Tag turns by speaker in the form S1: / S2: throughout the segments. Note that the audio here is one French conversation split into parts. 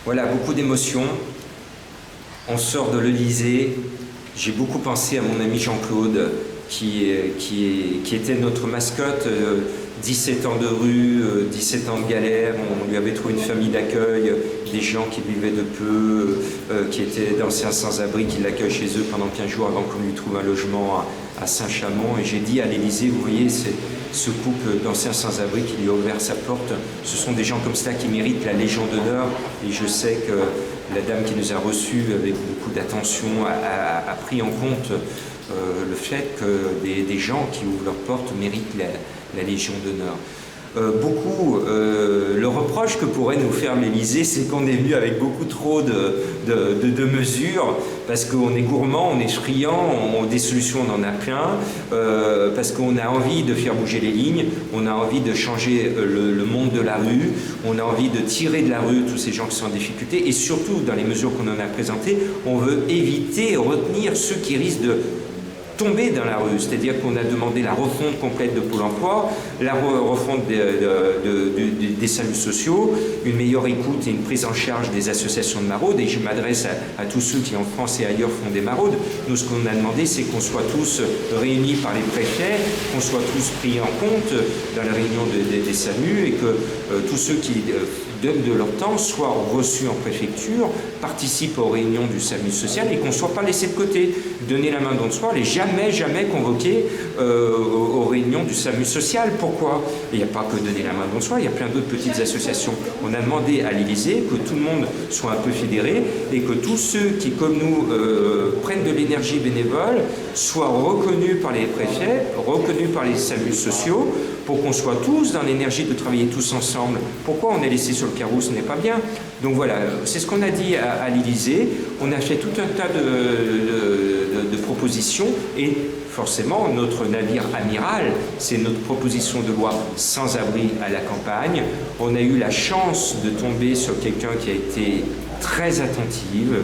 S1: Voilà, beaucoup d'émotions. On sort de l'Elysée. J'ai beaucoup pensé à mon ami Jean-Claude, qui était notre mascotte. 17 ans de rue, 17 ans de galère, on lui avait trouvé une famille d'accueil, des gens qui vivaient de peu, qui étaient d'anciens sans-abri, qui l'accueillent chez eux pendant 15 jours avant qu'on lui trouve un logement à Saint-Chamond. Et j'ai dit à l'Élysée, vous voyez, ce couple d'anciens sans-abri qui lui a ouvert sa porte, ce sont des gens comme cela qui méritent la Légion d'honneur. Et je sais que la dame qui nous a reçus avec beaucoup d'attention a pris en compte le fait que des gens qui ouvrent leurs portes méritent la Légion d'honneur. Le reproche que pourrait nous faire l'Élysée, c'est qu'on est venu avec beaucoup trop de mesures, parce qu'on est gourmand, on est friand, des solutions on en a plein, parce qu'on a envie de faire bouger les lignes, on a envie de changer le monde de la rue, on a envie de tirer de la rue tous ces gens qui sont en difficulté, et surtout dans les mesures qu'on en a présentées, on veut éviter et retenir ceux qui risquent de tomber dans la rue, c'est-à-dire qu'on a demandé la refonte complète de Pôle emploi, la refonte des saluts sociaux, une meilleure écoute et une prise en charge des associations de maraudes, et je m'adresse à tous ceux qui en France et ailleurs font des maraudes. Nous, ce qu'on a demandé, c'est qu'on soit tous réunis par les préfets, qu'on soit tous pris en compte dans la réunion des saluts, et que tous ceux qui donnent de leur temps soient reçus en préfecture, participent aux réunions du salut social, et qu'on ne soit pas laissés de côté. Donner la main dans le soir, les jamais convoqués aux réunions du SAMU social. Pourquoi? Il n'y a pas que donner la main dans le soir, il y a plein d'autres petites associations. On a demandé à l'Élysée que tout le monde soit un peu fédéré, et que tous ceux qui, comme nous, prennent de l'énergie bénévole, soient reconnus par les préfets, reconnus par les SAMU sociaux, pour qu'on soit tous dans l'énergie de travailler tous ensemble. Pourquoi on est laissé sur le carreau? Ce n'est pas bien. Donc voilà, c'est ce qu'on a dit à l'Élysée. On a fait tout un tas de propositions, et forcément notre navire amiral, c'est notre proposition de loi sans-abri à la campagne. On a eu la chance de tomber sur quelqu'un qui a été très attentive,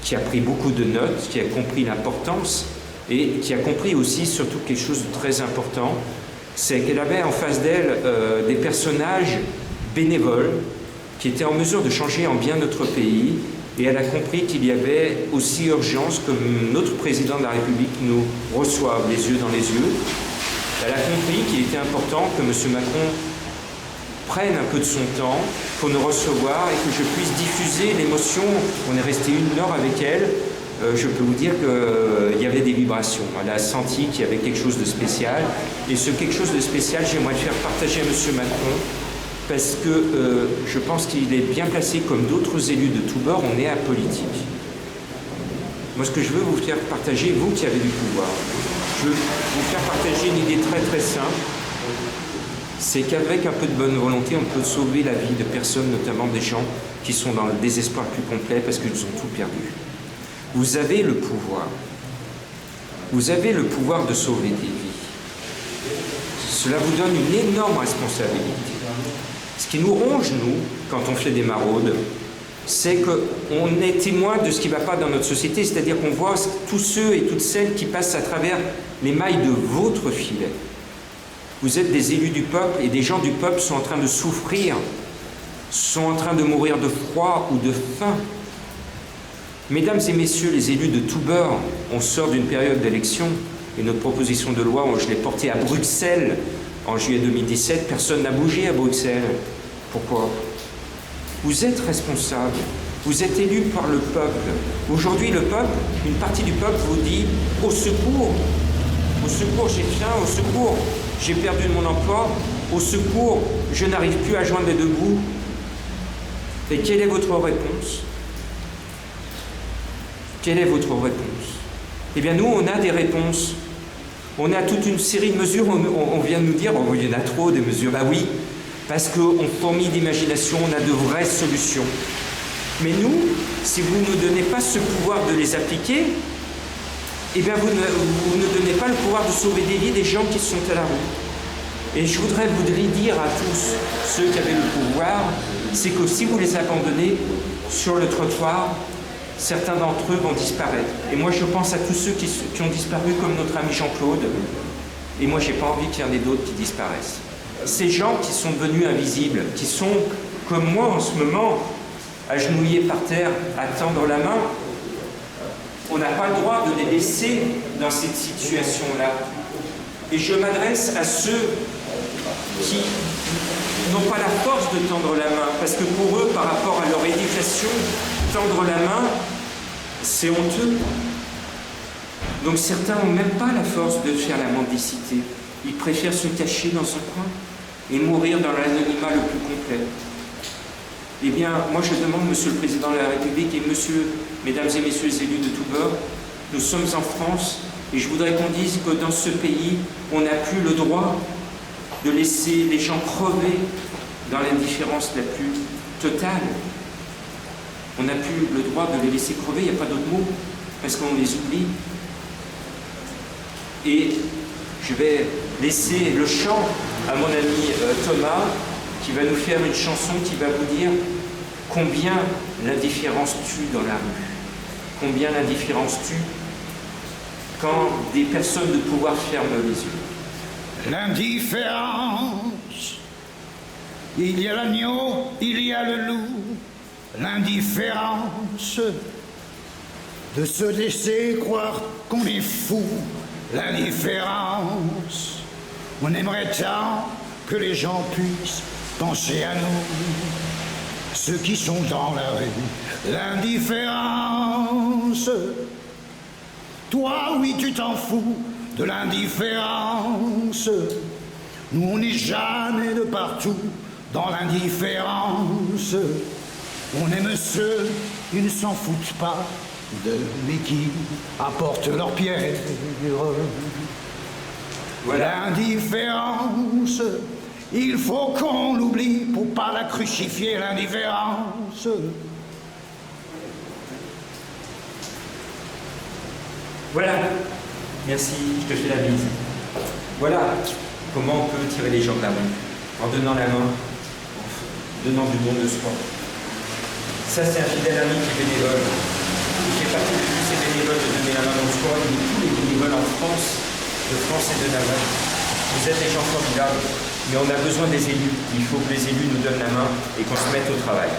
S1: qui a pris beaucoup de notes, qui a compris l'importance, et qui a compris aussi surtout quelque chose de très important, c'est qu'elle avait en face d'elle des personnages bénévoles qui étaient en mesure de changer en bien notre pays, et elle a compris qu'il y avait aussi urgence que notre président de la République nous reçoive les yeux dans les yeux. Elle a compris qu'il était important que M. Macron prenne un peu de son temps pour nous recevoir et que je puisse diffuser l'émotion. On est resté 1 heure avec elle. Je peux vous dire qu'il y avait des vibrations. Elle a senti qu'il y avait quelque chose de spécial. Et ce quelque chose de spécial, j'aimerais le faire partager à M. Macron, parce que je pense qu'il est bien placé, comme d'autres élus de tous bords, on est apolitique. Moi, ce que je veux vous faire partager, vous qui avez du pouvoir, je veux vous faire partager une idée très très simple, c'est qu'avec un peu de bonne volonté, on peut sauver la vie de personnes, notamment des gens qui sont dans le désespoir le plus complet parce qu'ils ont tout perdu. Vous avez le pouvoir. Vous avez le pouvoir de sauver des vies. Cela vous donne une énorme responsabilité. Ce qui nous ronge, nous, quand on fait des maraudes, c'est qu'on est témoin de ce qui ne va pas dans notre société, c'est-à-dire qu'on voit tous ceux et toutes celles qui passent à travers les mailles de votre filet. Vous êtes des élus du peuple, et des gens du peuple sont en train de souffrir, sont en train de mourir de froid ou de faim. Mesdames et messieurs les élus de tous bords, on sort d'une période d'élection, et notre proposition de loi, je l'ai portée à Bruxelles en juillet 2017, personne n'a bougé à Bruxelles. Pourquoi? Vous êtes responsable, vous êtes élu par le peuple. Aujourd'hui, le peuple, une partie du peuple vous dit « Au secours, j'ai faim, au secours, j'ai perdu mon emploi, au secours, je n'arrive plus à joindre les deux bouts. » Et quelle est votre réponse? Quelle est votre réponse? Eh bien, nous, on a des réponses. On a toute une série de mesures. On vient de nous dire, oh, il y en a trop, des mesures. Bah oui, parce qu'on fourmille d'imagination, on a de vraies solutions. Mais nous, si vous ne nous donnez pas ce pouvoir de les appliquer, eh bien, vous ne donnez pas le pouvoir de sauver des vies des gens qui sont à la rue. Et je voudrais vous dire à tous ceux qui avaient le pouvoir, c'est que si vous les abandonnez sur le trottoir, certains d'entre eux vont disparaître. Et moi, je pense à tous ceux qui ont disparu, comme notre ami Jean-Claude. Et moi, j'ai pas envie qu'il y en ait d'autres qui disparaissent. Ces gens qui sont devenus invisibles, qui sont, comme moi en ce moment, agenouillés par terre, à tendre la main. On n'a pas le droit de les laisser dans cette situation-là. Et je m'adresse à ceux qui n'ont pas la force de tendre la main, parce que pour eux, par rapport à leur éducation, tendre la main, c'est honteux. Donc certains n'ont même pas la force de faire la mendicité. Ils préfèrent se cacher dans un coin et mourir dans l'anonymat le plus complet. Eh bien, moi je demande, Monsieur le Président de la République et Mesdames et Messieurs les élus de tous bords, nous sommes en France et je voudrais qu'on dise que dans ce pays, on n'a plus le droit de laisser les gens crever dans l'indifférence la plus totale. On n'a plus le droit de les laisser crever, il n'y a pas d'autre mot, parce qu'on les oublie. Et je vais laisser le chant à mon ami Thomas, qui va nous faire une chanson qui va vous dire combien l'indifférence tue dans la rue, combien l'indifférence tue quand des personnes de pouvoir ferment les yeux.
S2: L'indifférence, il y a l'agneau, il y a le loup, l'indifférence de se laisser croire qu'on est fou, l'indifférence, on aimerait tant que les gens puissent penser à nous, ceux qui sont dans la rue, l'indifférence. Toi, oui, tu t'en fous de l'indifférence. Nous, on n'est jamais de partout dans l'indifférence. On aime ceux qui ne s'en foutent pas mais qui apportent leurs pierres. Voilà. L'indifférence, il faut qu'on l'oublie pour pas la crucifier, l'indifférence.
S1: Voilà, merci, je te fais la bise. Voilà comment on peut tirer les gens de la rue, en donnant la main, en donnant du don de soi. Ça, c'est un fidèle ami qui est bénévole. Il fait partie de tous ces bénévoles de donner la main dans le sport, et de tous les bénévoles en France, de France et de Navarre. Vous êtes des gens formidables, mais on a besoin des élus. Il faut que les élus nous donnent la main et qu'on se mette au travail.